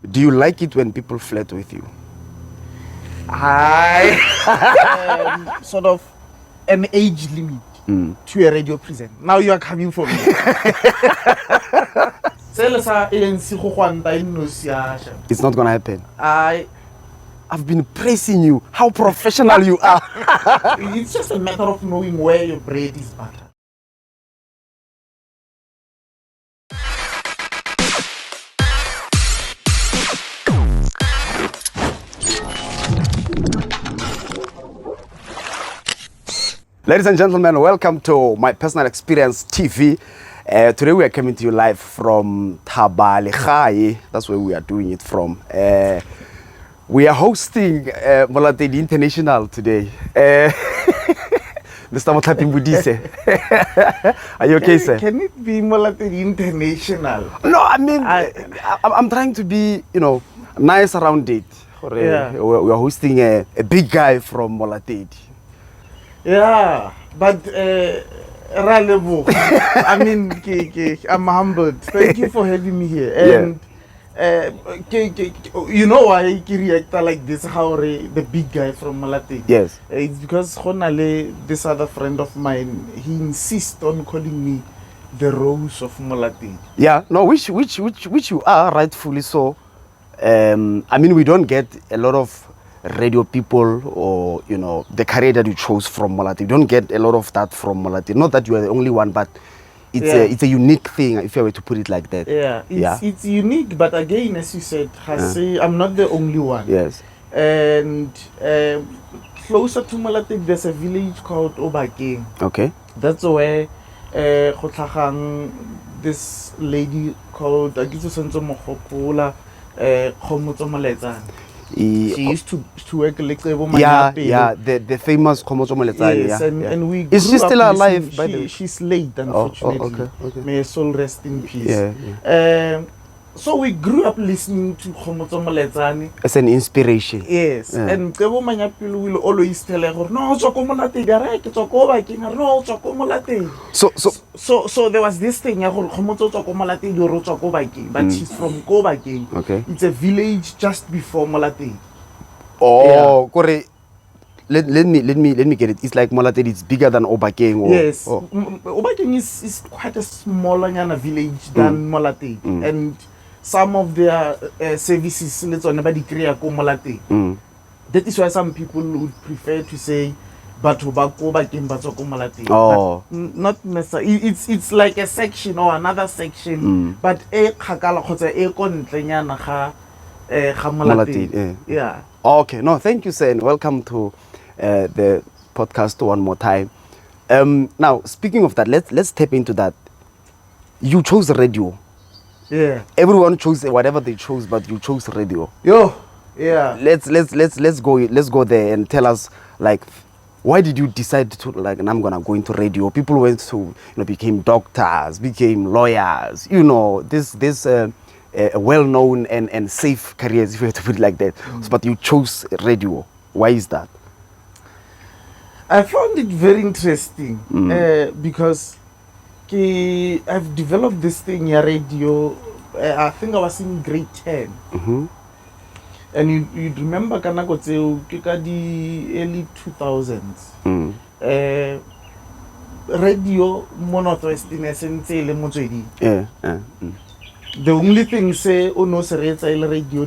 Do you like it when people flirt with you? I sort of an age limit to a radio present. Now you are coming for me. It's not gonna happen. I've been praising you. How professional you are. It's just a matter of knowing where your bread is buttered. Ladies and gentlemen, welcome to my personal experience TV. Today we are coming to you live from Thaba. That's where we are doing it from. We are hosting Motlhaping International today. Mr. Motlhaping Modise. Are you okay, sir? Can it be Motlhaping International? No, I mean, I'm trying to be, nice around it. Yeah. We are hosting a big guy from Motlhaping. Yeah, but I mean, I'm humbled. Thank you for having me here. And you know why I react like this? How the big guy from Motlhaping? Yes. It's because Honale, this other friend of mine, he insists on calling me the Rose of Motlhaping. Yeah, no, which you are, rightfully so. I mean, we don't get a lot of radio people or the career that you chose from Motlhaping. You don't get a lot of that from Motlhaping. Not that you are the only one, but it's a unique thing, if I were to put it like that. It's unique, but again, as you said, I'm not the only one. Yes. And closer to Motlhaping, there's a village called Obakeng. Okay. That's where this lady called she used to work like the famous Komotso. Yes, and we is she still alive? By the way? She's late, unfortunately. Okay. May her soul rest in peace. Yeah. So we grew up listening to Komotso Moletsane as an inspiration. Yes, and Tebo Manyapilu will always tell her, no, so there was this thing, but she's from Kobakeng. Okay. It's a village just before Motlhaping. Oh, Kore. Let me get it. It's like Motlhaping, it's bigger than Obakeng. Yes. Obakeng is quite a smaller village than Motlhaping. And some of their services, let's say, nobody create Motlhaping. That is why some people would prefer to say, but Motlhaping. Oh. Not necessarily. It's like a section or another section. But Motlhaping. Yeah. Okay. No, thank you, sir, and welcome to the podcast one more time. Now, speaking of that, let's tap into that. You chose radio. Yeah. Everyone chose whatever they chose, but you chose radio. Yo. Yeah. Let's go there and tell us, like, why did you decide to, like, and I'm gonna go into radio? People went to, became doctors, became lawyers. This well-known and safe careers, if you have to put it like that. But you chose radio. Why is that? I found it very interesting because I've developed this thing in radio. I think I was in grade 10. And you'd remember the early 2000s. Radio Northwestern Motswedi. The only thing say no radio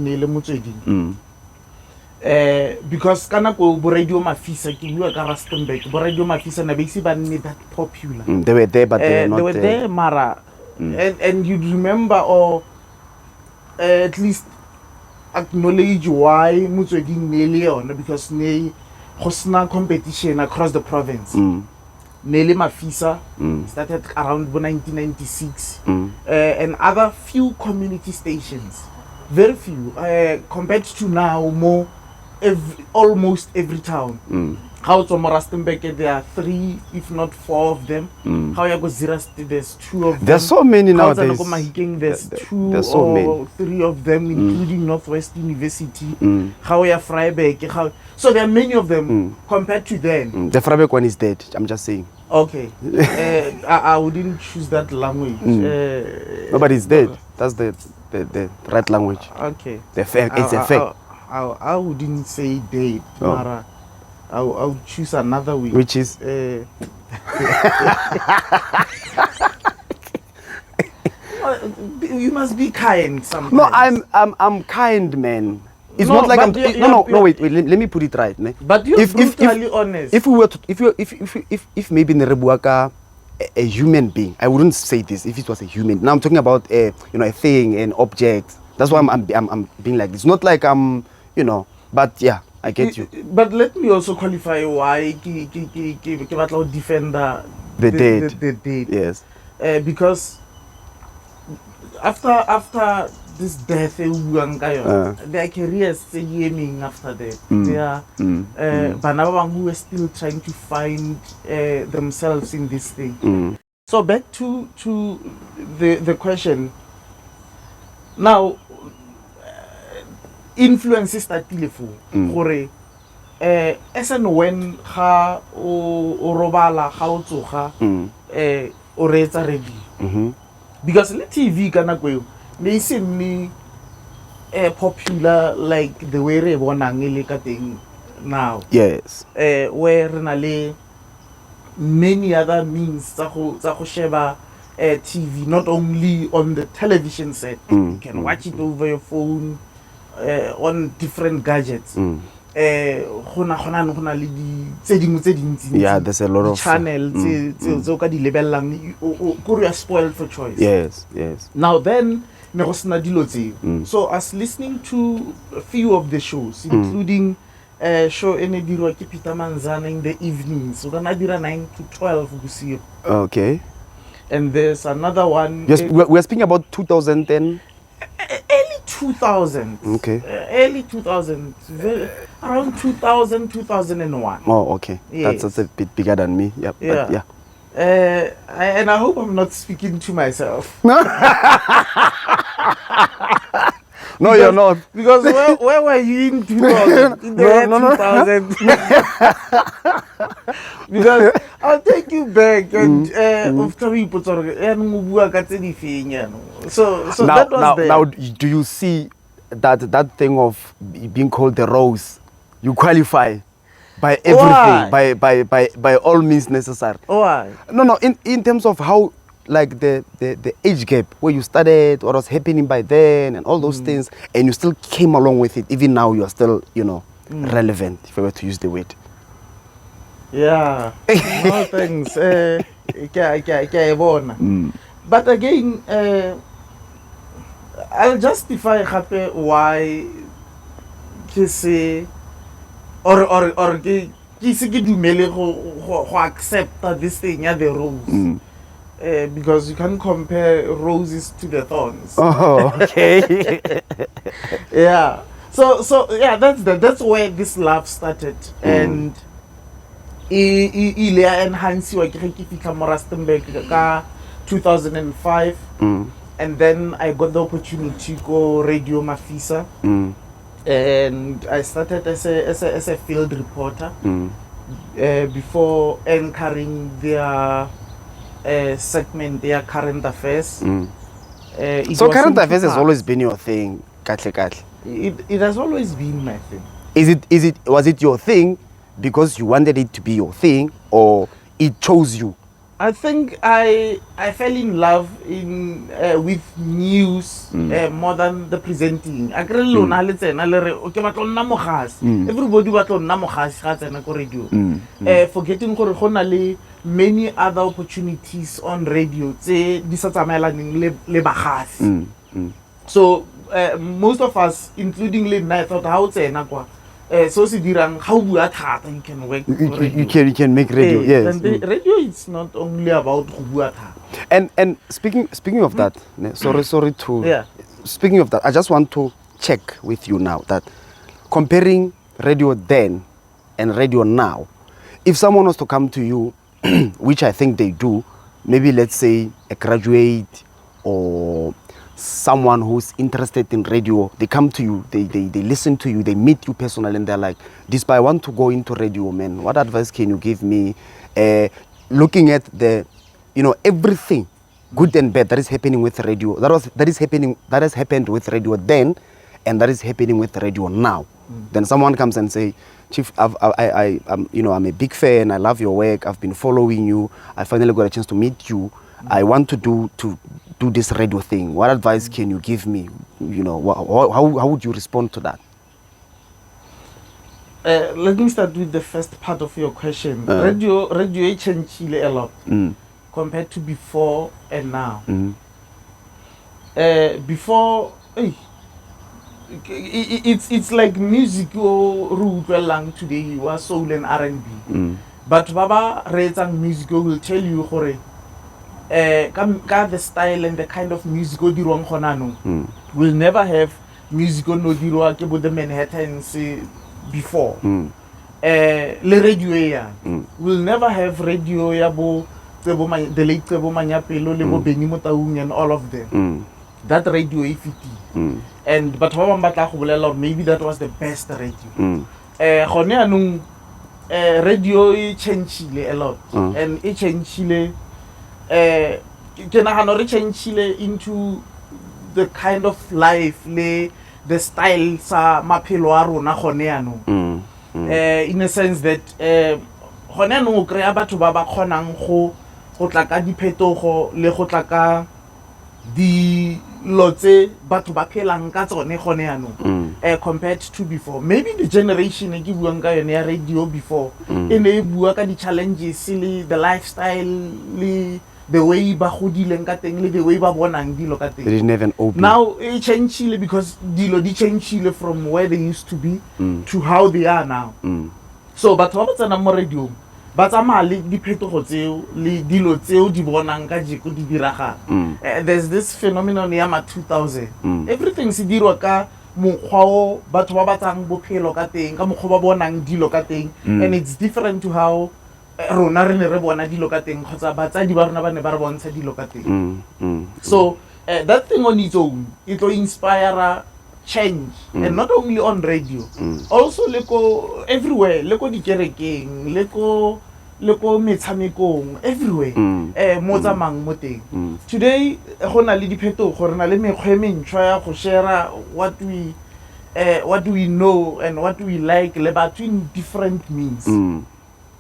because radio mafisa radio mafisa na that popular. They were there, but they were not there, Mara. And you'd remember or at least acknowledge why Motswedi nearly on because ne hosna competition across the province. Nele Mafisa started around 1996 and other few community stations, very few compared to now more almost every town. How to Rustenburg, there are 3 if not 4 of them. How you go Zirasti, there's 2 of them. There's so many nowadays. There's 2 or 3 of them, including Northwest University. How you Freiberg, so there are many of them compared to then. The Freiberg one is dead, I'm just saying. Okay. I wouldn't choose that language. No, but it's dead. That's the right language. Okay. The fact. It's a fact. I wouldn't say dead, Oh. Mara. I would choose another way. Which is you must be kind sometimes. no. I'm kind, man. It's No, not like but I'm. you're- No. you're- Wait. Let me put it right. Ne? But you're brutally honest. If we were to, if maybe Nerebuaka a human being, I wouldn't say this if it was a human. Now I'm talking about a a thing, an object. That's why I'm being like this. Not like I'm but yeah, I get you. But let me also qualify why ke batla ho defend The dead. The dead. Yes. Because after this death their careers tse di emeng after that. They are bana ba bang who are still trying to find themselves in this thing. So back to the question. Now influence startile fo gore as and when ga o robala ga o tsoga o reetsa radio because le TV kana go ne se nne popular like the way re bonang le ka teng now. Yes. Where re na le many other means tsa go sheba TV, not only on the television set. You can watch it over your phone, on different gadgets. Gona le di tse dintsi. Yeah, there's a lot of channels tse ka di lebellang go you are spoiled for choice. Yes. Now then ne go sena dilo tseo. So as listening to a few of the shows, including show ene dirwa ke Peter Manzana in the evenings. So gonna dira 9 to 12 bosigo. Okay. And there's another one. Yes, we're speaking about 2010. Early 2000s. Okay. Early 2000s. Around 2000, 2001. Oh, okay. Yes. That's a bit bigger than me. Yep. Yeah. But yeah. And I hope I'm not speaking to myself. No, you're not. Because where were you in 2000? In the year 2000. Because I'll take you back and after we put on so now, that was there. now, do you see that thing of being called the rose? You qualify by everything, by all means necessary. Why? No. In terms of how, like the age gap where you started, what was happening by then, and all those things, and you still came along with it. Even now, you are still, relevant. If I were to use the word. Yeah. No thanks. But again, I'll justify why ke se or ke se ke dumele go accept this thing ya the rose. Because you can't compare roses to the thorns. Oh, okay. Yeah. So yeah, that's where this love started. And ile enhancewa ke fitla mo Rustenburg ka 2005. And then I got the opportunity to go Radio Mafisa. And I started as a field reporter before anchoring their segment, their current affairs. So current affairs has always been your thing, katle. It has always been my thing. Was it your thing because you wanted it to be your thing, or it chose you? I think I fell in love with news more than the presenting. Everybody batla nna mogasi ga tsena ko radio. Forgetting gore go na le many other opportunities on radio tse di sa tsamaelaneng le bagasi. So most of us, including le nna, I thought how tsena kwa so se dirang how bua thata you can work you can make radio. Yes. And the radio is not only about go bua thata. And speaking of that, sorry to Yeah. Speaking of that, I just want to check with you now that comparing radio then and radio now, if someone was to come to you, which I think they do, maybe let's say a graduate or someone who's interested in radio, they come to you, they listen to you, they meet you personally, and they're like, Dispa, I want to go into radio, man. What advice can you give me? looking at the, everything, good and bad, that is happening with radio. That has happened with radio then, and that is happening with radio now. Then someone comes and say, Chief, I'm a big fan. I love your work. I've been following you. I finally got a chance to meet you. I want to do this radio thing. What advice can you give me? How would you respond to that? Let me start with the first part of your question. Radio changed a lot compared to before and now. Before, it's like music root lang today. You are soul and R&B. But Baba Rezang music will tell you hore. The style and the kind of music dirwang khonano will never have music no dirwa ke bo the Manhattans before. Le radio ya will never have radio ya bo the late Tsebo Manyapelo le bo Benny Motaung and all of them. That radio ifiti. And but ba batla go bolela maybe that was the best radio. Gone anong radio e changed a lot and it changed ke nagana re changile into the kind of life le the style sa maphelo a rona gone yanong in a sense that gone yanong o kry-a batho ba ba kgonang go tla ka diphetogo le go tla ka dilo tse batho ba phelang ka tsone gone yanong compared to before. Maybe the generation e ke buang ka yone ya radio before e ne e bua ka di-challenges le the lifestyle le the way ba godileng ka teng le the way ba bonang dilo ka teng. They didn't even open. Now it changed because dilo di changed from where they used to be to how they are now. So batho ba tsena mo radio ba tsamaya le diphetogo tseo le dilo tseo di bonang ka jeko di diraga. There's this phenomenon ya ma 2000. Everything se dirwa ka mokgwa o batho ba batsang bophelo ka teng ka mokgwa ba bonang dilo ka teng, and it's different to how rona re ne re bona dilo ka teng kgotsa batsadi ba rona ba ne ba re bontsha dilo ka teng. So that thing on its own, it will inspire change, and not only on radio, also leko everywhere, leko dikerekeng, leko metshamekong, everywhere, mo tsamang mo teng. Today go na le diphetogo, re na le mekgwa e mentšhwa ya go share what we know and what we like le batho in different means.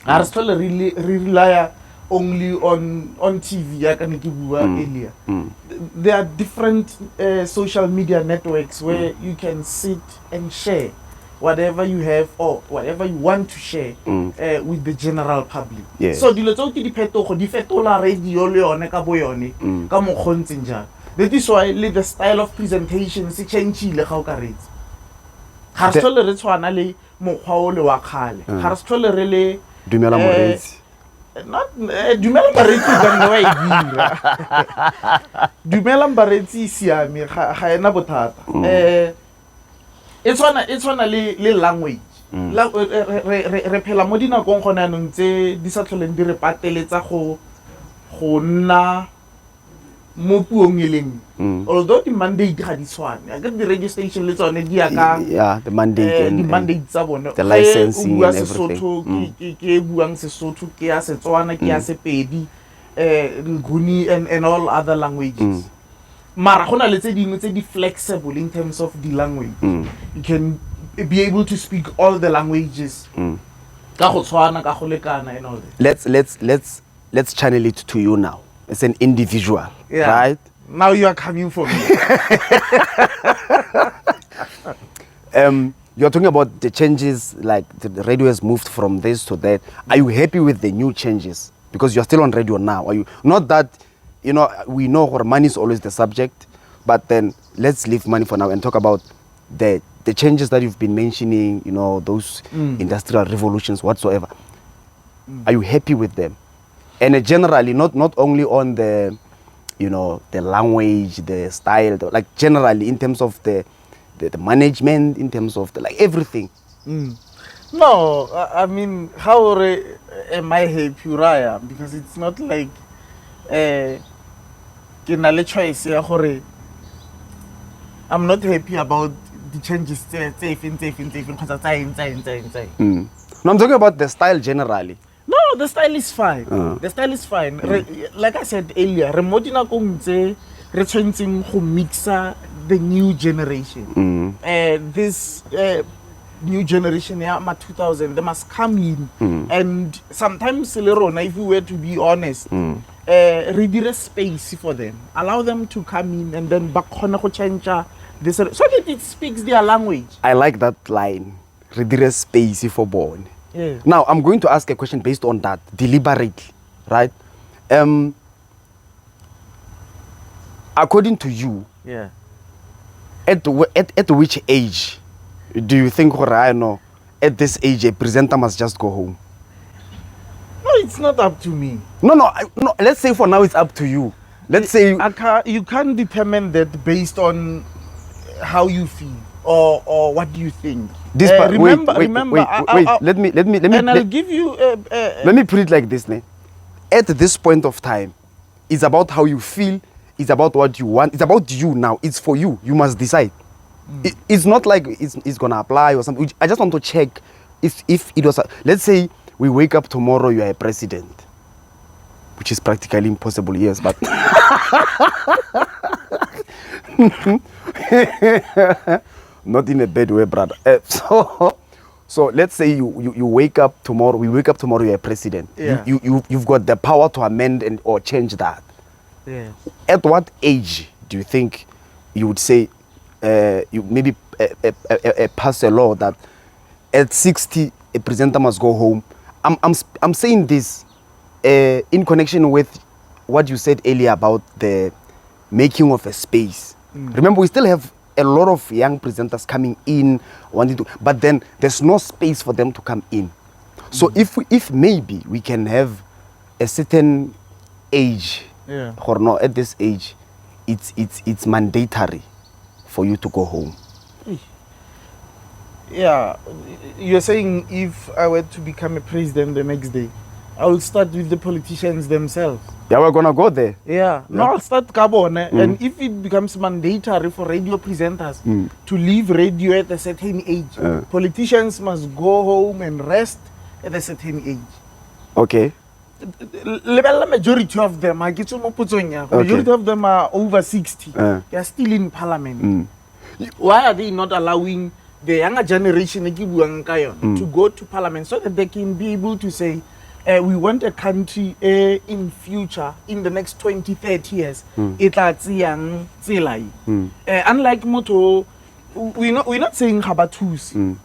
I still really rely only on TV ya ka ne ke bua earlier. There are different social media networks where you can sit and share whatever you have or whatever you want to share with the general public. So dilo tso ke diphetogo di fetola radio le yone ka bo yone ka mokgwa ntseng jang. That is why the style of presentation se changeile ga o ka retsa. Ga re tshole re tshwana le mokgwa o le wa khale. Ga re tshole re le Dumela Moretsi. Dumela Moretsi ka nna wa e dira. Dumela Moretsi siame ga ena bothata. It's one le language. Re phela mo dinakong gona nong tse di sa tlholeng di re pateletsa go nna mo puong e leng. Although the mandate ga di tshwane, I get the radio station le tsone di ya ka the mandate and the mandate tsa bone, the licensing and everything. Ke buang Sesotho, ke ya Setswana, ke ya Sepedi, Nguni and all other languages. Mara gona le tse dingwe tse di flexible in terms of the language. You can be able to speak all the languages. Ka go tshwana, ka go lekana and all that. Let's channel it to you now. It's an individual, right? Now you are coming for me. You're talking about the changes, like the radio has moved from this to that. Are you happy with the new changes? Because you're still on radio now. Are you not that, we know where money is always the subject, but then let's leave money for now and talk about the changes that you've been mentioning, those industrial revolutions whatsoever. Are you happy with them? And generally, not only on the, the language, the style, like generally in terms of the management, in terms of everything. No, I mean, how am I happy, Raya? Because it's not like I'm not happy about the changes. No, I'm talking about the style generally. No, No, the style is fine. The style is fine. Like I said earlier, remodina kongze retrenching who mixa the new generation. This new generation, yeah, 2000, they must come in. And sometimes, if you were to be honest, read a space for them, allow them to come in, and then back change this so that it speaks their language. I like that line. Read space for born. Yeah. Now I'm going to ask a question based on that deliberately, right? According to you, Yeah. At which age do you think, I know, at this age a presenter must just go home? No, it's not up to me. No. Let's say for now it's up to you. Let's say You can't determine that based on how you feel or what do you think. this. Remember. Wait. Let me. And I'll give you. Let me put it like this, ne? At this point of time, it's about how you feel. It's about what you want. It's about you now. It's for you. You must decide. It's not like it's gonna apply or something. I just want to check if it was. Let's say we wake up tomorrow, you are a president, which is practically impossible. Yes, but not in a bad way, brother. So let's say you wake up tomorrow. We wake up tomorrow. You're a president. Yeah. You've got the power to amend or change that. Yeah. At what age do you think you would say you maybe pass a law that at 60 a presenter must go home? I'm saying this in connection with what you said earlier about the making of a space. Remember, we still have a lot of young presenters coming in wanting to, but then there's no space for them to come in. So if maybe we can have a certain age. Yeah. Or no, at this age, it's mandatory for you to go home. Yeah, you're saying if I were to become a president the next day, I will start with the politicians themselves. Yeah, we're gonna go there. Yeah. No, I'll start Gabon. And if it becomes mandatory for radio presenters to leave radio at a certain age, politicians must go home and rest at a certain age. Okay. The majority of them, majority of them are over 60. They are still in parliament. Why are they not allowing the younger generation to go to parliament so that they can be able to say, we want a country in future, in the next 20, 30 years, unlike Moto, we're not saying Habatus.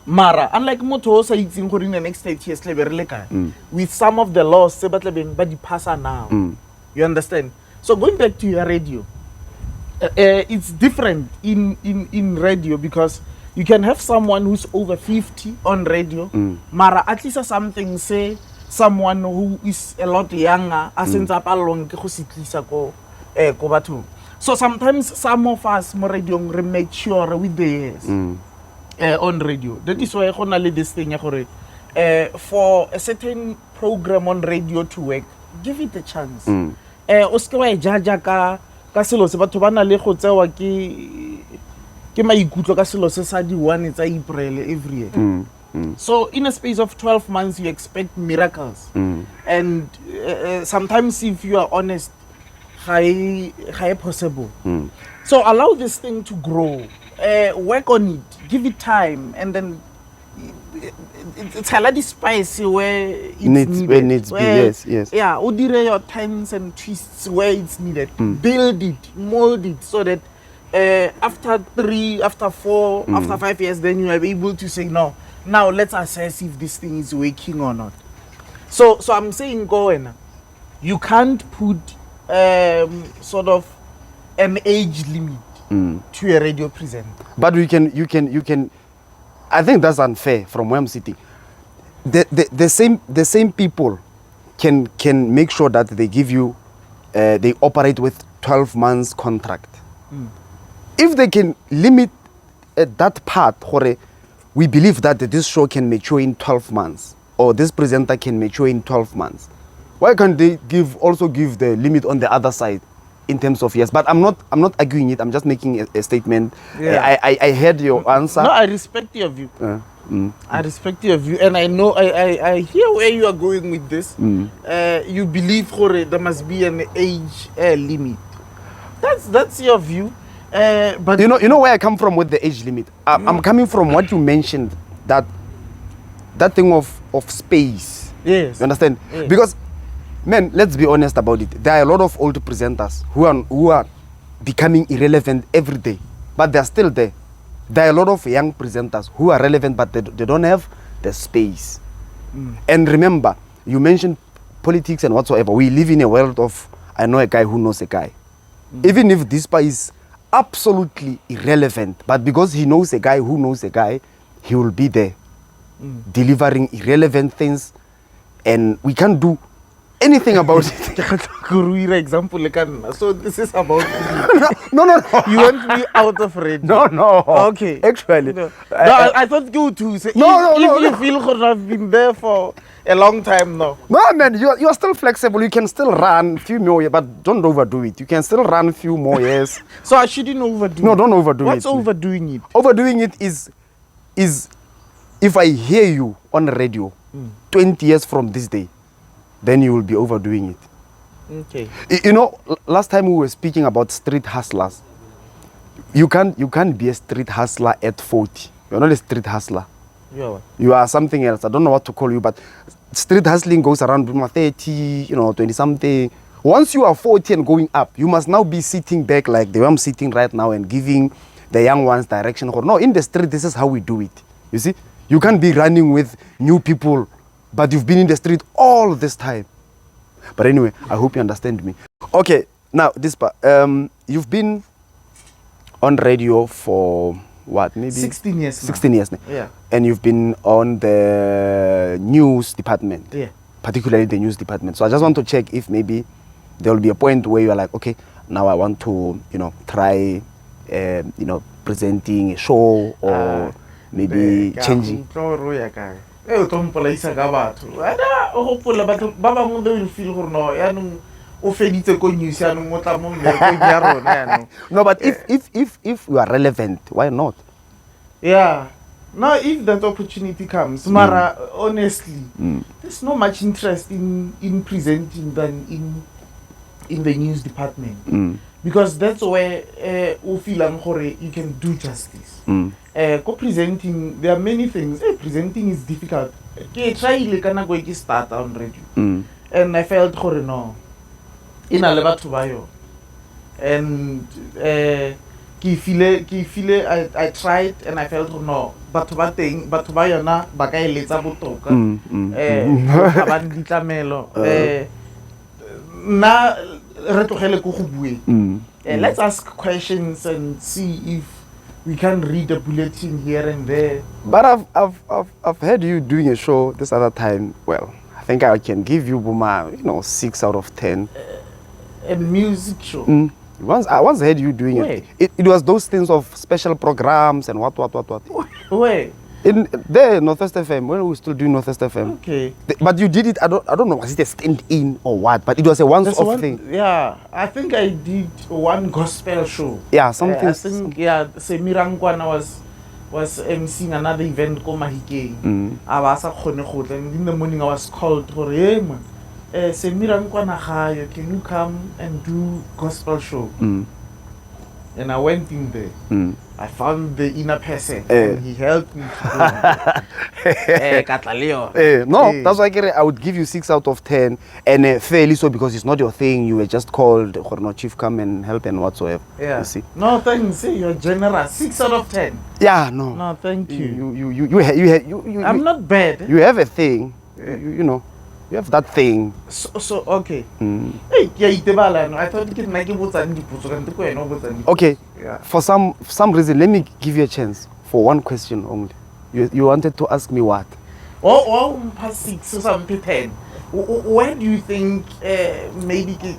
Mara, unlike Moto in the next 8 years, with some of the laws, but the passer now. You understand? So going back to your radio, it's different in radio because you can have someone who's over 50 on radio. Mara, at least something say someone who is a lot younger, so sometimes some of us more radio make sure with the years. On radio. That is why I lead this thing. For a certain program on radio to work, give it a chance. Oske wa jaja ka selo se batho bana le go tsewa ke maikutlo ka selo se sa di 1 tsa April every year. So in a space of 12 months you expect miracles. And sometimes if you are honest, high possible. So allow this thing to grow. Work on it, give it time, and then it's a lot of spice where it's needed. Where needs be, yes. Yeah, udire your turns and twists where it's needed. Build it, mold it, so that after 3, after 4, after 5 years, then you are able to say, no, now let's assess if this thing is working or not. So I'm saying, you can't put sort of an age limit to a radio presenter. But you can. I think that's unfair from where I'm sitting. The same people can make sure that they give you, they operate with 12 months contract. If they can limit that part, we believe that this show can mature in 12 months, or this presenter can mature in 12 months. Why can't they also give the limit on the other side? In terms of years, but I'm not arguing it. I'm just making a statement. Yeah. I heard your answer. No, I respect your view. I respect your view, and I know I hear where you are going with this. You believe there must be an age limit. That's your view. But you know where I come from with the age limit. I'm coming from what you mentioned, that thing of space. yes, You understand? Yes. Because, man, let's be honest about it. There are a lot of old presenters who are becoming irrelevant every day, but they're still there. There are a lot of young presenters who are relevant, but they don't have the space. And remember, you mentioned politics and whatsoever. We live in a world of, I know a guy who knows a guy. Even if this guy is absolutely irrelevant, but because he knows a guy who knows a guy, he will be there delivering irrelevant things, and we can't do anything about it. example, so this is about No. you want me out of radio. No. Okay. Actually. No, I thought you too. So No, if you feel I've been there for a long time now. No, man, you are still flexible. You can still run a few more years, but don't overdo it. You can still run a few more years. So I shouldn't overdo No, it. don't overdo What's it. overdoing it? Overdoing it is if I hear you on the radio 20 years from this day, then you will be overdoing it. Okay. You know, last time we were speaking about street hustlers. You can't be a street hustler at 40. You're not a street hustler. Yeah. What? You are something else. I don't know what to call you, but street hustling goes around 30, 20 something. Once you are 40 and going up, you must now be sitting back like the way I'm sitting right now and giving the young ones direction. No, in the street, this is how we do it. You see? You can't be running with new people, but you've been in the street all this time. But anyway, I hope you understand me. Okay, now this part. You've been on radio for what? Maybe 16 years now. 16 years now. Yeah. And you've been on the news department. Yeah. Particularly the news department. So I just want to check if maybe there will be a point where you're like, okay, now I want to, try, presenting a show or maybe changing. O tompolaisa ka batho. Ana o gopola batho ba bangwe they will feel gore no yanong o feditse ko news yanong o tla mo mmerekong ya rona yanong. No, but if you are relevant, why not? Yeah. Now if that opportunity comes, Mara, honestly, there's no much interest in presenting than in the news department. Because that's where you feel you can do justice. Co-presenting, there are many things. Presenting is difficult. I try to start on radio. And I felt no. In a lebat bayo. And I tried and I felt no. But bayo na bagay letsa botoka. Na let's ask questions and see if we can read a bulletin here and there. But I've heard you doing a show this other time. Well, I think I can give you Buma, 6 out of 10. A music show. I once heard you doing it. It was those things of special programs and what. Where? In there, Northwest FM, when we were still doing Northwest FM. Okay. But you did it, I don't know, was it a stand-in or what? But it was a once-off thing. Yeah, I think I did one gospel show. Yeah, something. I think, Semirangwana was emceeing another event called Mahike. And in the morning I was called, hey man, Semirangwana, can you come and do gospel show? And I went in there. I found the inner person and he helped me to do that's why I would give you 6 out of 10 and fairly so because it's not your thing. You were just called or chief come and help and whatsoever. Yeah. You see? No, thanks. You're generous. 6 out of 10. Yeah, no. No, thank you. You I'm not bad. You have a thing. You have that thing. So okay. Hey, I thought you could okay. Yeah. For some reason, let me give you a chance for one question only. You wanted to ask me what? Past 6 or something 10. Where do you think maybe to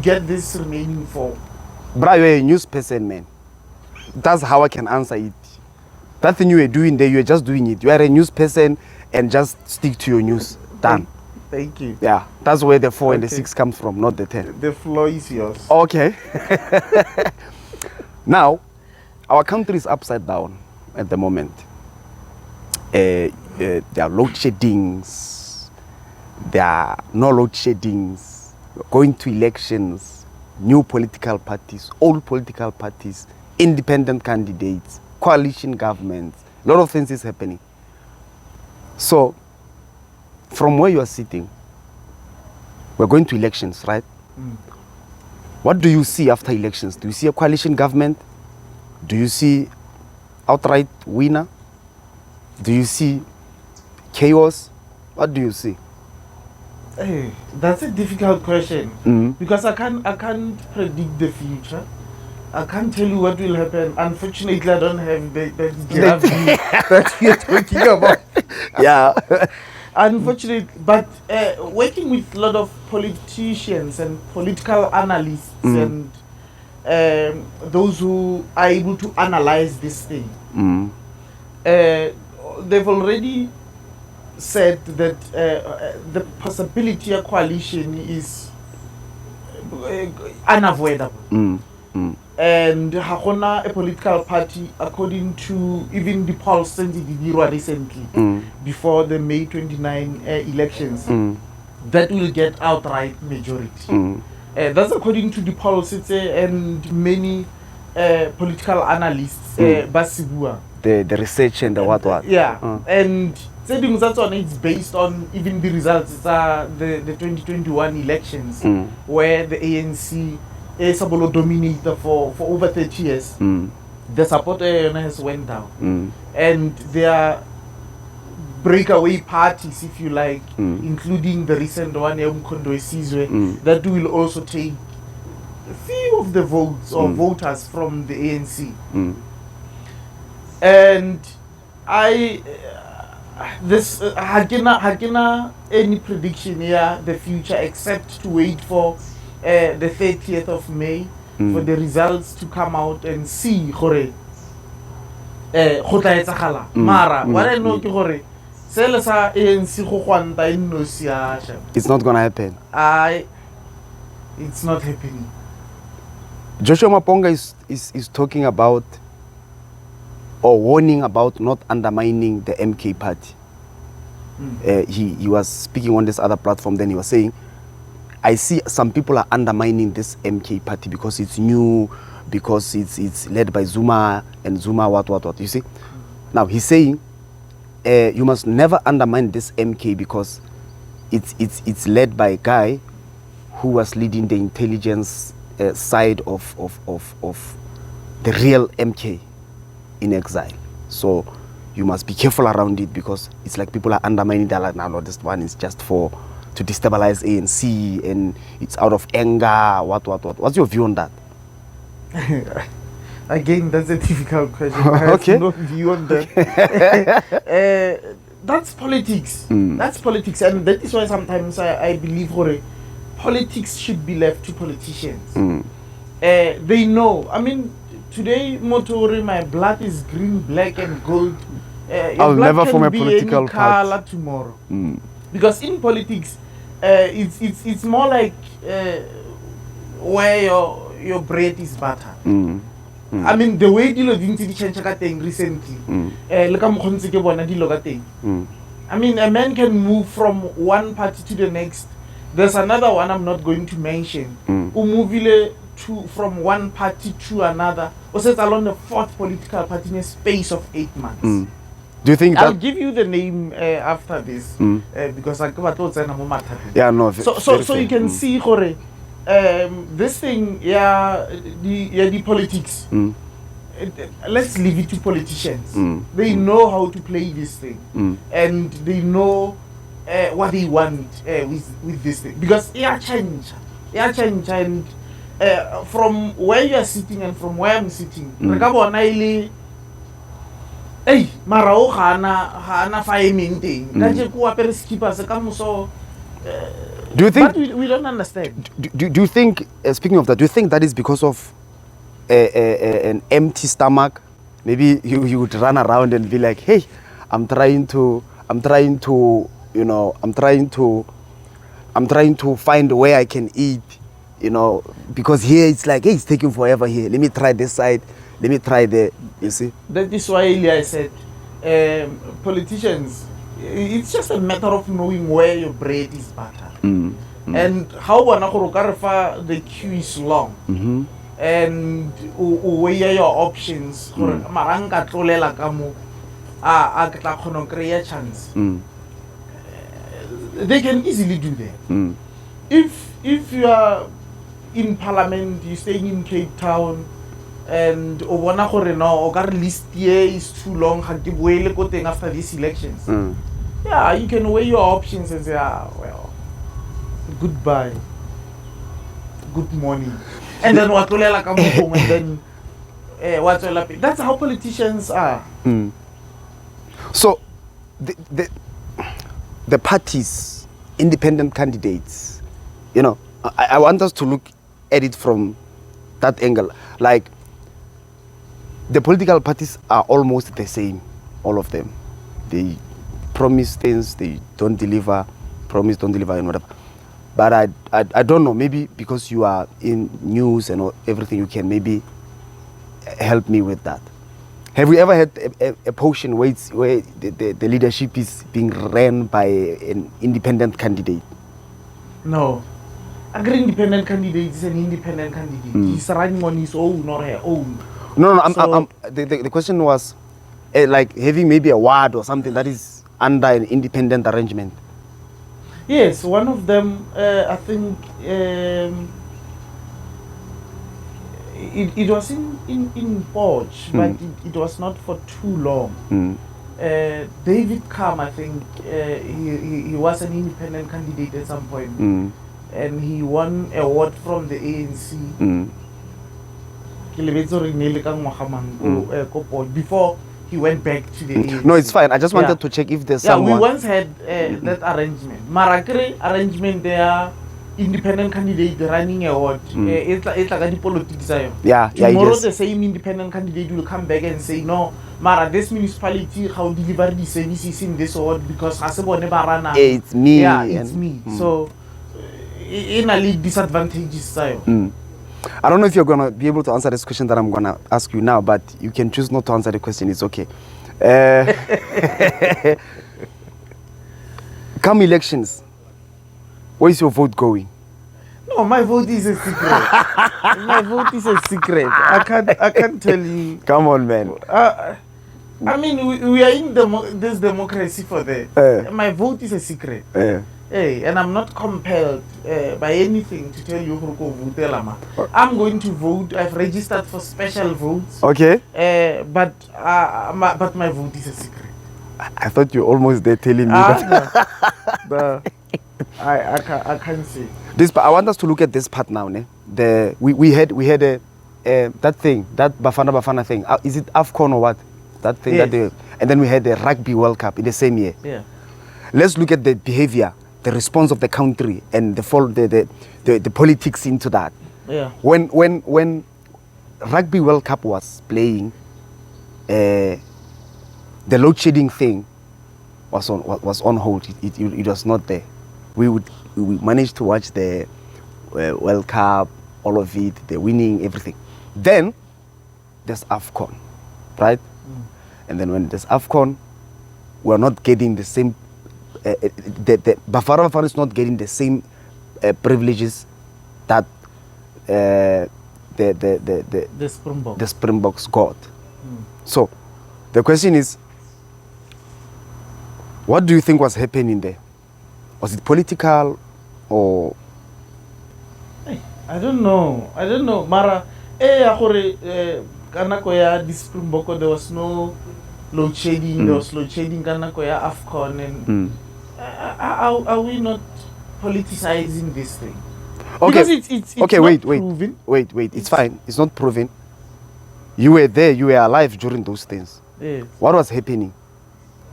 get this remaining 4? Bro, you're a news person, man. That's how I can answer it. That thing you were doing there, you were just doing it. You are a news person and just stick to your news. Done. Thank you. Yeah, that's where the 4 and the 6 comes from, not the 10. The floor is yours. Okay. Now, our country is upside down. at the moment. There are load sheddings. There are no load sheddings. We're going to elections, new political parties, old political parties, independent candidates, coalition governments. A lot of things is happening. So, from where you are sitting, we're going to elections, right? What do you see after elections? Do you see a coalition government? Do you see outright winner? Do you see chaos? What do you see? Hey, that's a difficult question because I can't predict the future. I can't tell you what will happen. Unfortunately, I don't have the giraffe view that you're talking about. Yeah. Unfortunately, but working with a lot of politicians and political analysts and those who are able to analyze this thing, they've already said that the possibility of coalition is unavoidable. And Hakona, a political party, according to even the polls recently, before the May 29 elections, that will get outright majority. That's according to the polls and many political analysts, Basibua. The research and the what. Yeah, and it's based on even the results. The 2021 elections, where the ANC is able to dominate for over 30 years. The support has went down, and there are breakaway parties, if you like, including the recent one, that will also take a few of the votes or voters from the ANC. And Hakina any prediction here the future except to wait for the 30th of May for the results to come out and see gore mara what I know ke gore sele sa ANC go gwanta eno siasha. It's not gonna happen. It's not happening. Joshua Maponga is talking about or warning about not undermining the MK party. He was speaking on this other platform, then he was saying, I see some people are undermining this MK party because it's new, because it's led by Zuma, and Zuma what, you see? Now he's saying, you must never undermine this MK because it's led by a guy who was leading the intelligence side of the real MK in exile. So you must be careful around it because it's like people are undermining that, like, no, this one is just to destabilize ANC and it's out of anger, what. What's your view on that? Again, that's a difficult question. I have no view on that. That's politics. That's politics, and that is why sometimes I believe politics should be left to politicians. They know. I mean, today, Motori, my blood is green, black, and gold. I'll never form a political color tomorrow. Because in politics, it's more like where your bread is buttered. I mean, the way dilo dintsi di change ka teng recently, le ka mokgontse ke bona dilo ka teng. I mean, a man can move from one party to the next. There's another one I'm not going to mention. Umuvile from one party to another. Or says along the fourth political party in a space of 8 months. Do you think I'll give you the name after this because I yeah, no. So you can see this thing, the politics. Let's leave it to politicians. They know how to play this thing, and they know what they want with this thing. Because change, and from where you are sitting and from where I'm sitting, hey, marao hana fireman thing. Do you think? But we don't understand. Do you think? Speaking of that, do you think that is because of an empty stomach? Maybe you would run around and be like, "Hey, I'm trying to find where I can eat, because here it's like, hey, it's taking forever here. Let me try this side. let me try there. You see? That is why I said politicians, it's just a matter of knowing where your bread is buttered. And how the queue is long. And weigh your options. Maranga tlolela ka mo a tla kgona create chance. They can easily do that. If you are in parliament, you're staying in Cape Town, and obona gore no o ka list here is too long, ga ke boele ko teng after these elections. Yeah, you can weigh your options and say, well, goodbye, good morning, and then what and then what's all up. That's how politicians are. So the parties, independent candidates, you know, I want us to look at it from that angle. Like, the political parties are almost the same, all of them. They promise things, they don't deliver, promise, don't deliver, and whatever. But I don't know, maybe because you are in news and everything, you can maybe help me with that. Have you ever had a potion where the leadership is being ran by an independent candidate? No. A great independent candidate is an independent candidate. He's running on his own or her own. No, the question was like having maybe a ward or something that is under an independent arrangement. Yes, one of them, I think, it was in Porch, but it was not for too long. David Kam, I think, he was an independent candidate at some point, and he won an award from the ANC. Before he went back to the ANC. No, it's fine. I just wanted to check if there's someone. We once had that arrangement. Marakre arrangement there, independent candidate running award. It's like politics. Tomorrow the same independent candidate will come back and say, no, Mara, this municipality how deliver the services in this award because it's me. Yeah, it's me. So in a league disadvantages. I don't know if you're going to be able to answer this question that I'm going to ask you now, but you can choose not to answer the question. It's okay. Come elections, where is your vote going? No, my vote is a secret. My vote is a secret. I can't tell you. Come on, man. I mean, we are in this democracy for that. My vote is a secret. Hey, and I'm not compelled by anything to tell you who go vote. I'm going to vote. I've registered for special votes. Okay. But my vote is a secret. I thought you were almost there telling me that. No. I can't say. This, I want us to look at this part now. Ne? We had that thing, that Bafana thing. Is it AFCON or what? That thing that and then we had the Rugby World Cup in the same year. Yeah. Let's look at the behavior, the response of the country, and the politics into that. Yeah. When Rugby World Cup was playing, the load shedding thing was on hold. It was not there. We managed to watch the World Cup, all of it, the winning, everything. Then there's AFCON, right? And then when there's AFCON, we're not getting the same. The Bafana is not getting the same privileges that the Springboks got. So the question is, what do you think was happening there? Was it political or? I don't know. Mara, kanako this Springbok, there was no load shedding. There was load shedding. Kanako AFCON and. Are we not politicizing this thing? Okay. Because it's okay. Not proven. Wait. It's fine. It's not proven. You were there. You were alive during those things. Yes. What was happening?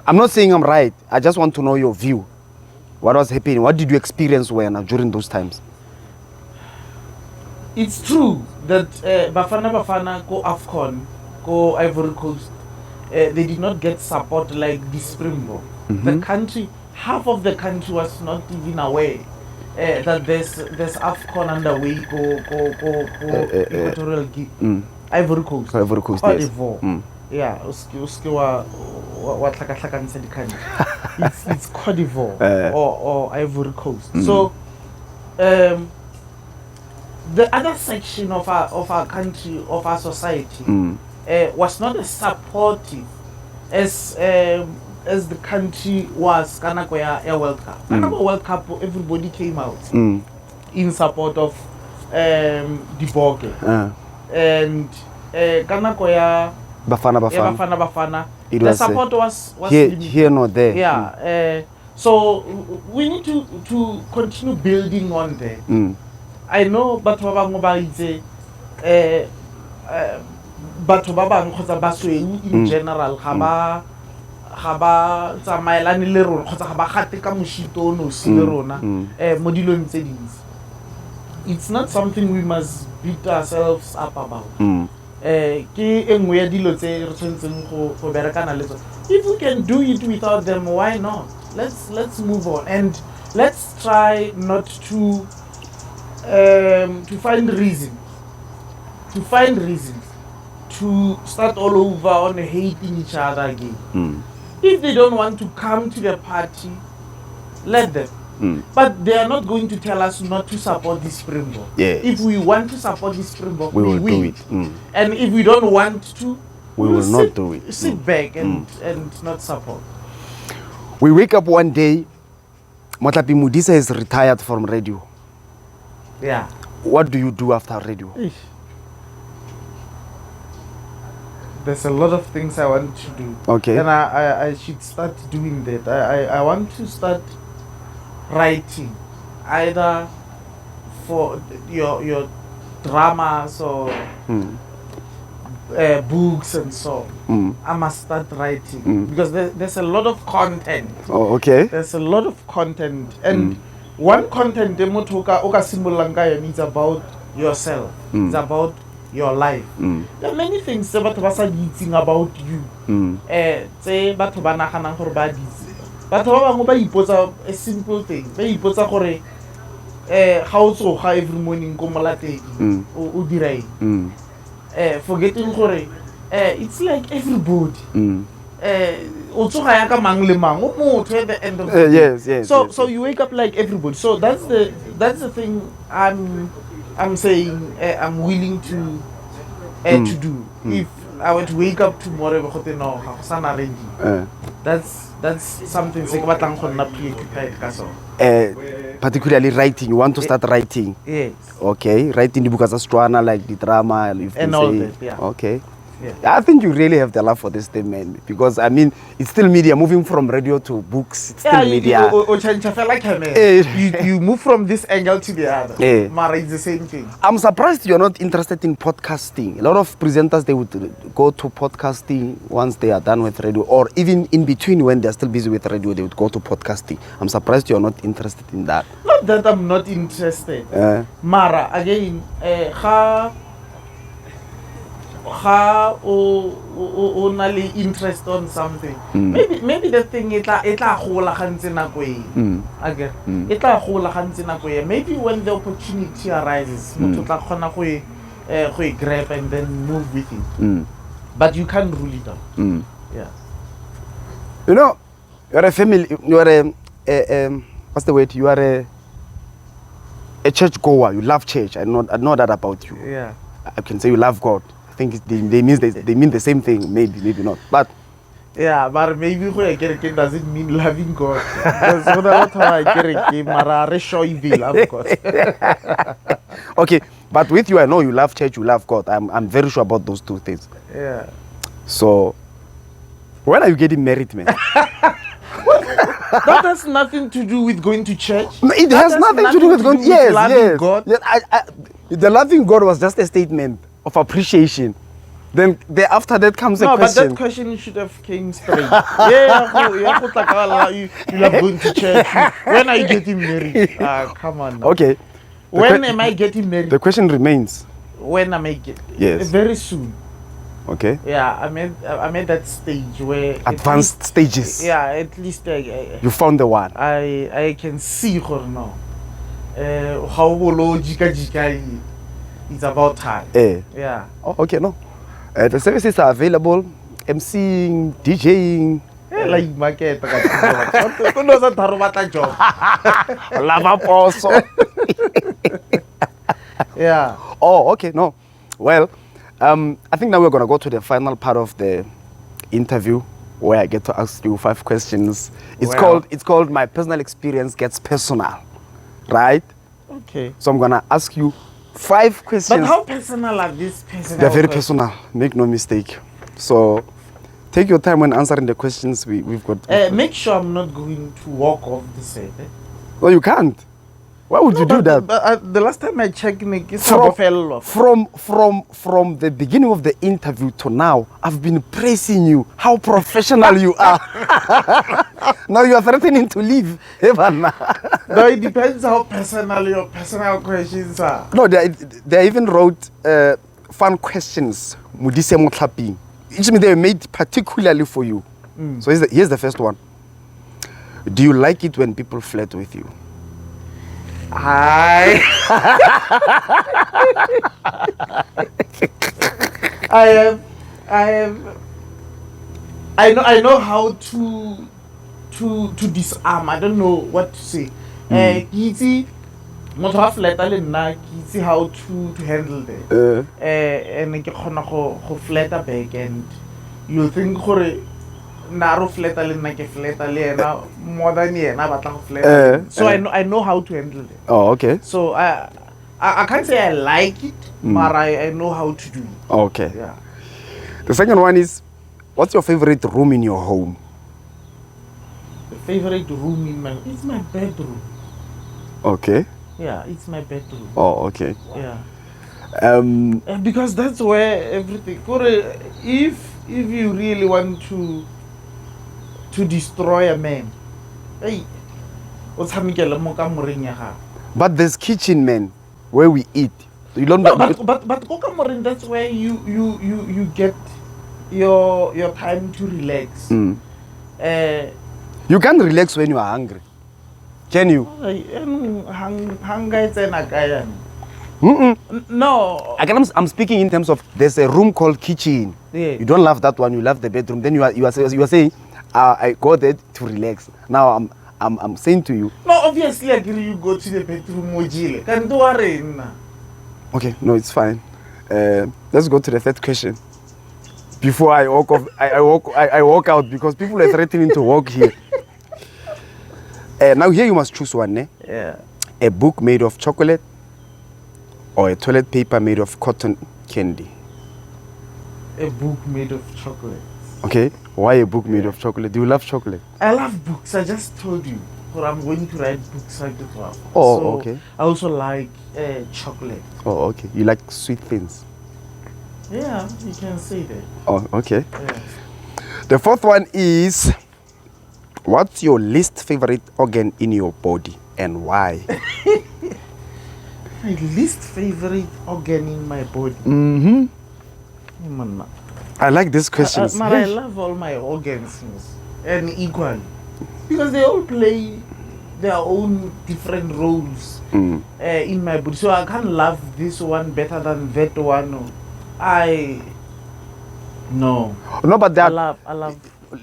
I'm not saying I'm right. I just want to know your view. What was happening? What did you experience during those times? It's true that Bafana go AFCON, go Ivory Coast. They did not get support like the Springbok. The country, half of the country was not even aware that there's AFCON underway go Equatorial Guinea, Ivory Coast, Ivory Coast, Cote yes. d'Ivoire. Yeah, uske wa tlhakatlhakanisa di-country. It's Cote d'Ivoire or Ivory Coast. So the other section of our country, of our society, was not as supportive as the country was kanako ya World Cup. Kanako World Cup, everybody came out in support of Diboke. And kanako ya Bafana. The support was here not there. Yeah. So we need to continue building on there. I know batho ba bangwe ba itse batho ba bangwe kgotsa basweu in general ga ba tsamaelane le rona kgotsa ga ba gate ka moshito o nosi le rona mo dilong tse dintsi. It's not something we must beat ourselves up about. Ke engwe ya dilo tse re tshwantseng go berekana le tsone. If we can do it without them, why not? Let's move on, and let's try not to find reasons to start all over on hating each other again. If they don't want to come to the party, let them. But they are not going to tell us not to support this Springbok. Yes. If we want to support this Springbok, we will do it. And if we don't want to, we will not do it. Sit back and not support. We wake up one day, Motlhaping Modise is retired from radio. Yeah. What do you do after radio? There's a lot of things I want to do. Okay. And I should start doing that. I want to start writing, either for your dramas or books and so on. I must start writing because there's a lot of content. Oh, okay. There's a lot of content, and one content it's about yourself. It's about your life. There are many things about you. Say batho ba naganang gore ba ditse. Batho ba bangwe ba ipotsa a simple thing. Ba ipotsa gore ga o tsoga every morning ko Molateng o dira eng. Forgetting gore it's like everybody. O tsoga ya ka mang le mang o motho at the end of the day. Yes. So you wake up like everybody. So that's the thing I'm saying I'm willing to do. If I were to wake up tomorrow, that's something preoccupied. Particularly writing. You want to start writing? Yes. Okay. Writing the book as a strana, like the drama. And all that, yeah. Okay. Yeah. I think you really have the love for this thing, man. Because I mean, it's still media. Moving from radio to books, it's still media. You move from this angle to the other. Mara, it's the same thing. I'm surprised you're not interested in podcasting. A lot of presenters, they would go to podcasting once they are done with radio, or even in between when they're still busy with radio, they would go to podcasting. I'm surprised you're not interested in that. Not that I'm not interested. Mara, again, ga o na le interest on something, maybe the thing itla gola gantse nako e itla gola gantse nako e. Maybe when the opportunity arises, motho tla khona go grab and then move with it. But you can't rule it out. Yeah. You know, you're a family. You're a what's the word? You are a church goer. You love church. I know that about you. Yeah. I can say you love God. I think they mean the same thing. Maybe not. But yeah, but maybe when I get a kid doesn't mean loving God. Because what I get a kid, Mara, show you love God. Okay, but with you, I know you love church, you love God. I'm very sure about those two things. Yeah. So, when are you getting married, man? That has nothing to do with going to church. No, it has nothing to do with going. Yes. God. Yes, the loving God was just a statement of appreciation. Then after that comes a question. No, but that question should have came straight. You love going to church. When are you getting married? Come on now. Okay. When am I getting married? The question remains. When am I getting? Yes. Very soon. Okay. Yeah, I'm at that stage where advanced stages. Yeah, at least you found the one. I can see her now. how bolo jika it's about time. Yeah. Oh, okay, no. The services are available. MCing, DJing. Like market. Who knows that Tarubata job? Lava also. Yeah. Oh, okay, no. Well, I think now we're gonna go to the final part of the interview where I get to ask you 5 questions. It's called My Personal Experience Gets Personal, right? Okay. So I'm gonna ask you 5 questions. But how personal are these personal? They're very personal. Make no mistake. So take your time when answering the questions we've got. Make sure I'm not going to walk off the set. Well, you can't. Why would you do that? But the last time I checked, from the beginning of the interview to now, I've been praising you, how professional you are. Now you are threatening to leave. No, it depends how personal your personal questions are. No, they even wrote fun questions. Modise Motlhaping. Which means they were made particularly for you. So here's the first one. Do you like it when people flirt with you? I know how to disarm. I don't know what to say. Easy, not half letter le easy how to handle that. And I can go flatter back and you think naro flatter le nna ke flatter le ena more than yena ba tla go flatter. So I know how to handle it. Oh, okay. So I can't say I like it, but I know how to do it. Okay. Yeah. The second one is, what's your favorite room in your home? The favorite room in it's my bedroom. Okay. Yeah, it's my bedroom. Oh, okay. Yeah. Because that's where everything. If you really want to destroy a man, hey, what's happening? But there's kitchen, man, where we eat. You don't. No, but Kokamorin, that's where you get your time to relax. You can't relax when you are hungry. Can you? Hunger is no. I'm speaking in terms of there's a room called kitchen. Yeah. You don't love that one. You love the bedroom. Then you are saying, I go there to relax. Now I'm saying to you. No, obviously I agree. You go to the bedroom, Mojile. Can't do it. Okay, no, it's fine. Let's go to the third question. Before I walk off, I walk out because people are threatening to walk here. Now here you must choose one. Yeah. A book made of chocolate or a toilet paper made of cotton candy. A book made of chocolate. Okay, why a book made of chocolate? Do you love chocolate? I love books. I just told you. But I'm going to write books like that. Oh, so okay. I also like chocolate. Oh, okay. You like sweet things? Yeah, you can say that. Oh, okay. Yeah. The fourth one is, what's your least favorite organ in your body and why? My least favorite organ in my body? I like this question. I love all my organs and equally. Because they all play their own different roles in my body. So I can't love this one better than that one. No, but that I love.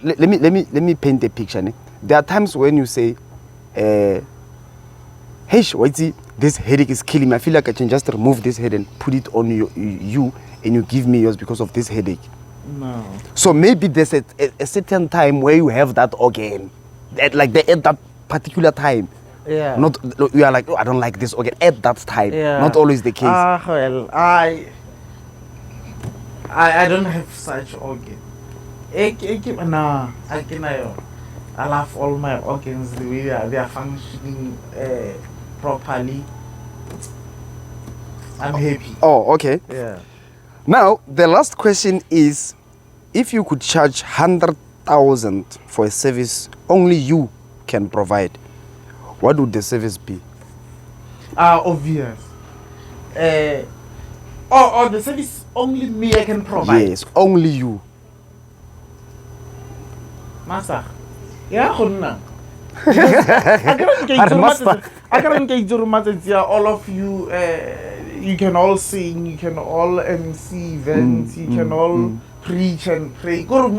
Let me paint a picture. There are times when you say, "Hey, Waitzi, this headache is killing me. I feel like I can just remove this head and put it on you, and you give me yours because of this headache." No. So maybe there's a certain time where you have that organ, at that particular time. Yeah. Not you are like, oh, I don't like this organ at that time. Yeah. Not always the case. Well, I don't have such organ. I love all my organs the way they are functioning properly. I'm happy. Oh, okay. Yeah. Now the last question is, if you could charge 100,000 for a service only you can provide, what would the service be? Obvious. Or the service only me I can provide. Yes, only you. Master. Yeah, I can't engage all of you. You can all sing, you can all MC events, you can all preach and pray. So,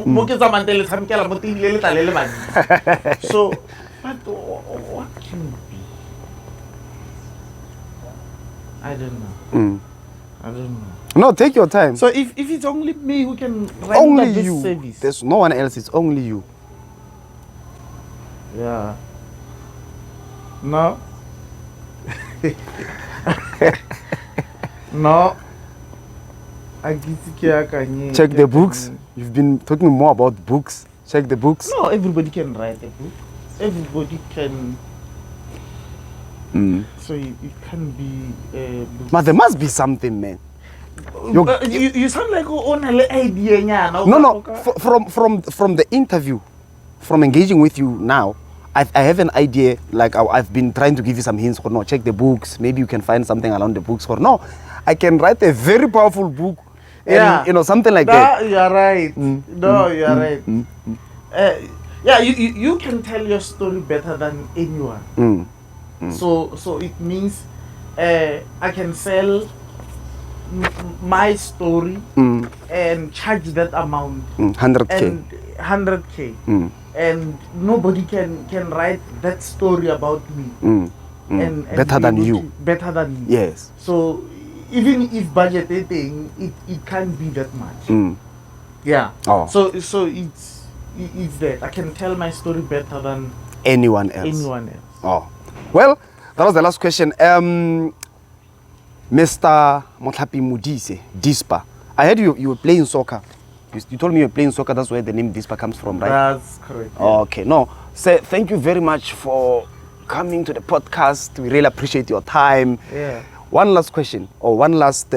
but what can it be? I don't know. I don't know. No, take your time. So if it's only me who can render Only this you. service. There's no one else. It's only you. Yeah. No. No. Check the books. You've been talking more about books. Check the books. No, everybody can write a book. Everybody can. So it can be. But there must be something, man. You sound like on an idea. No. From the interview, from engaging with you now, I have an idea. Like I've been trying to give you some hints. Or no, check the books. Maybe you can find something around the books. Or no, I can write a very powerful book. And, you know, something like that. You are right. No, you are right. Yeah, you can tell your story better than anyone. So it means I can sell my story and charge that amount 100K and 100K and nobody can write that story about me and better than you. Better than me. Yes. So even if budgeting, it can't be that much. Yeah. Oh. So it's that I can tell my story better than anyone else. Anyone else. Oh. Well, that was the last question. Mr. Motlhaping Modise, Dispa. I heard you were playing soccer. You told me you were playing soccer. That's where the name Dispa comes from, right? That's correct. Yeah. Okay. No. So thank you very much for coming to the podcast. We really appreciate your time. Yeah. One last question, or one last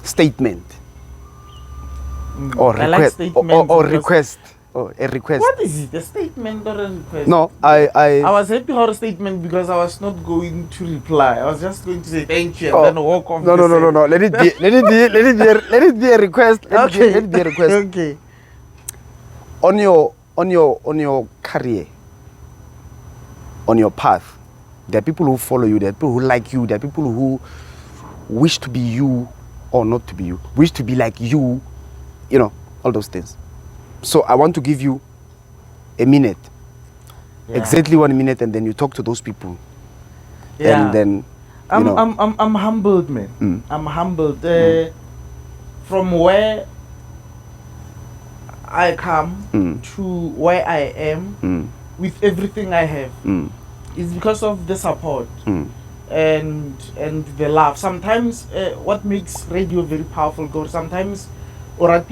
statement, or request, or request. Oh, a request. What is it? A statement or a request? No, I was happy for a statement because I was not going to reply. I was just going to say thank you and then walk off. No. Let it be. Let it be a request. Let it be a request. Okay. On your career, on your path, there are people who follow you. There are people who like you. There are people who wish to be you or not to be you. Wish to be like you. You know, all those things. So I want to give you a minute, exactly 1 minute, and then you talk to those people. Yeah. And then I'm humbled, man. I'm humbled from where I come to where I am with everything I have. It's because of the support and the love. Sometimes what makes radio very powerful, God, sometimes that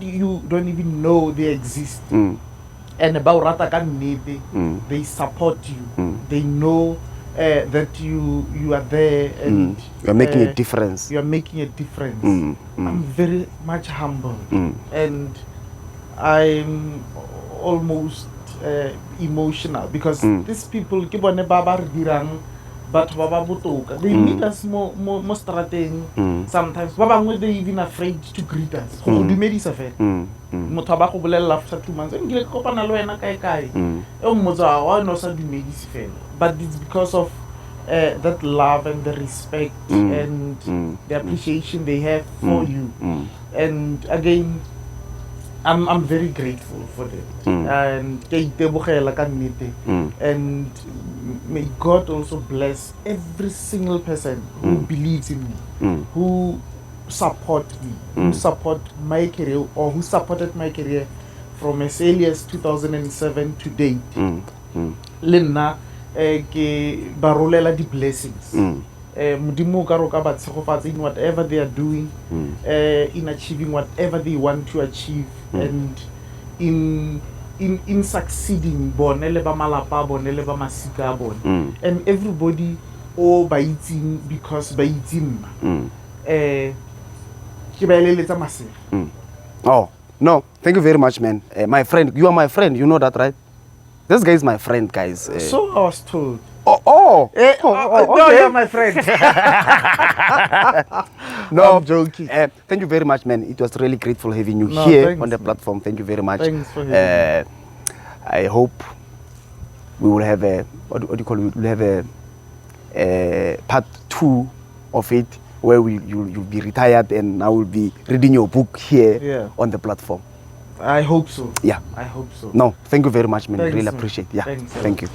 you don't even know they exist. And about they support you. They know that you are there and you're making a difference. You are making a difference. I'm very much humbled and I'm almost emotional because these people but they meet us more strategic sometimes. They even afraid to greet us. After 2 months, but it's because of that love and the respect and the appreciation they have for you. And again, I'm very grateful for that. And may God also bless every single person who believes in me, who support me, who support my career, or who supported my career from as early as 2007 to date. Lena ke barolela di blessings. Modimo ka roka ba tshegofatsa in whatever they are doing, in achieving whatever they want to achieve, and in succeeding bone le ba malapa bone le ba masika bone, and everybody ba itsing because ba itsing ke ba eletsa masela. Oh no, thank you very much, man. My friend, you are my friend, you know that, right? This guy is my friend, guys. So I was told. No, okay. No, you're my friend. No, I'm joking. Thank you very much, man. It was really grateful having you here on the platform. Thank you very much. Thanks for having me. I hope we will have a what do you call it? We'll have a part 2 of it where you'll be retired and I will be reading your book here on the platform. I hope so. Yeah. I hope so. No, thank you very much, man. Thanks, Really man. appreciate it. Yeah. Thanks, Thank you.